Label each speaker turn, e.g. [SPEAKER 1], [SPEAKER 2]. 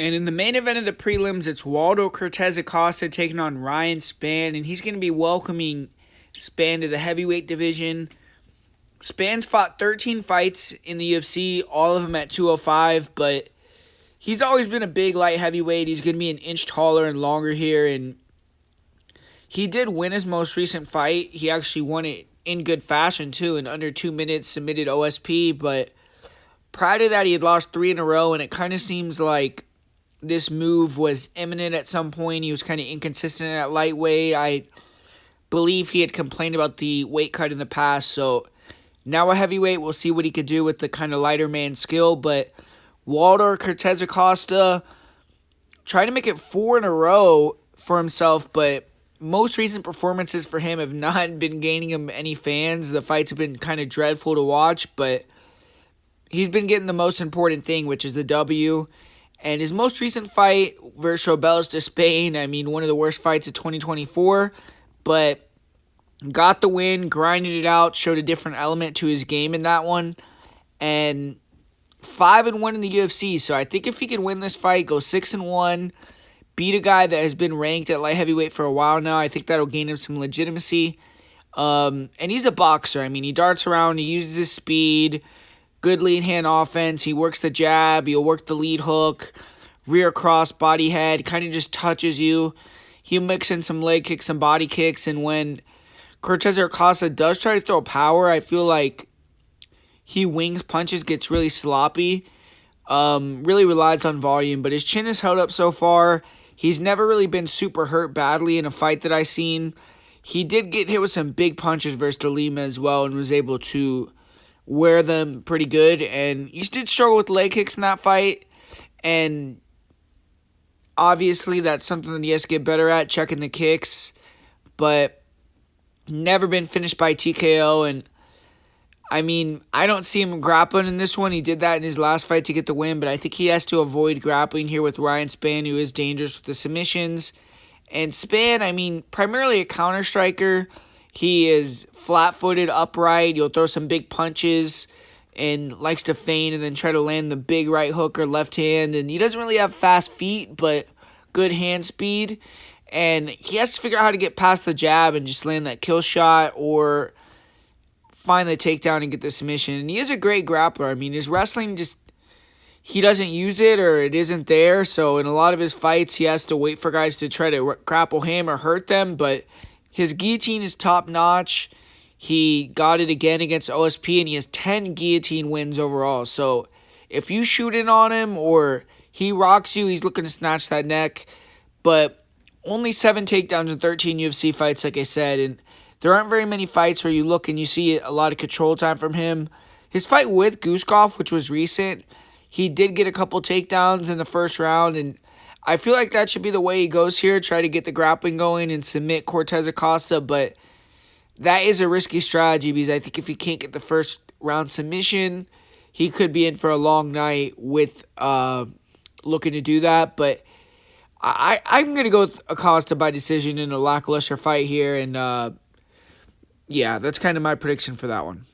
[SPEAKER 1] And in the main event of the prelims, it's Waldo Cortes-Acosta taking on Ryan Spann, and he's going to be welcoming Spann to the heavyweight division. Spann's fought 13 fights in the UFC, all of them at 205, but he's always been a big light heavyweight. He's going to be an inch taller and longer here, and he did win his most recent fight. He actually won it in good fashion, too, in under 2 minutes, submitted OSP, but prior to that, he had lost 3 in a row, and it kind of seems like this move was imminent at some point. He was kind of inconsistent at lightweight. I believe he had complained about the weight cut in the past, so now a heavyweight, we'll see what he could do with the kind of lighter man skill, but Waldo Cortes-Acosta tried to make it 4 in a row for himself, but most recent performances for him have not been gaining him any fans. The fights have been kind of dreadful to watch, but he's been getting the most important thing, which is the W. And his most recent fight versus Robelis de Spain, I mean, one of the worst fights of 2024, but got the win, grinded it out, showed a different element to his game in that one, and 5-1 in the UFC. So I think if he can win this fight, go 6-1, beat a guy that has been ranked at light heavyweight for a while now, I think that'll gain him some legitimacy. And he's a boxer. I mean, he darts around, he uses his speed, good lead hand offense. He works the jab. He'll work the lead hook, rear cross, body head. Kind of just touches you. He'll mix in some leg kicks, some body kicks. And when Cortes-Acosta does try to throw power, I feel like he wings punches, gets really sloppy. Really relies on volume. But his chin is held up so far. He's never really been super hurt badly in a fight that I've seen. He did get hit with some big punches versus De Lima as well and was able to wear them pretty good, and he did struggle with leg kicks in that fight, and obviously that's something that he has to get better at, checking the kicks, but never been finished by TKO, and I mean, I don't see him grappling in this one. He did that in his last fight to get the win, but I think he has to avoid grappling here with Ryan Spann, who is dangerous with the submissions, and Spann, I mean, primarily a counter striker. He is flat-footed, upright. He'll throw some big punches and likes to feint and then try to land the big right hook or left hand. And he doesn't really have fast feet, but good hand speed. And he has to figure out how to get past the jab and just land that kill shot or find the takedown and get the submission. And he is a great grappler. I mean, his wrestling just, he doesn't use it or it isn't there. So in a lot of his fights, he has to wait for guys to try to grapple him or hurt them. But his guillotine is top-notch. He got it again against OSP, and he has 10 guillotine wins overall. So if you shoot in on him or he rocks you, he's looking to snatch that neck. But only 7 takedowns in 13 UFC fights, like I said. And there aren't very many fights where you look and you see a lot of control time from him. His fight with Guskov, which was recent, he did get a couple takedowns in the first round, and I feel like that should be the way he goes here, try to get the grappling going and submit Cortes-Acosta, but that is a risky strategy because I think if he can't get the first round submission, he could be in for a long night with looking to do that, but I'm going to go with Acosta by decision in a lackluster fight here, and yeah, that's kind of my prediction for that one.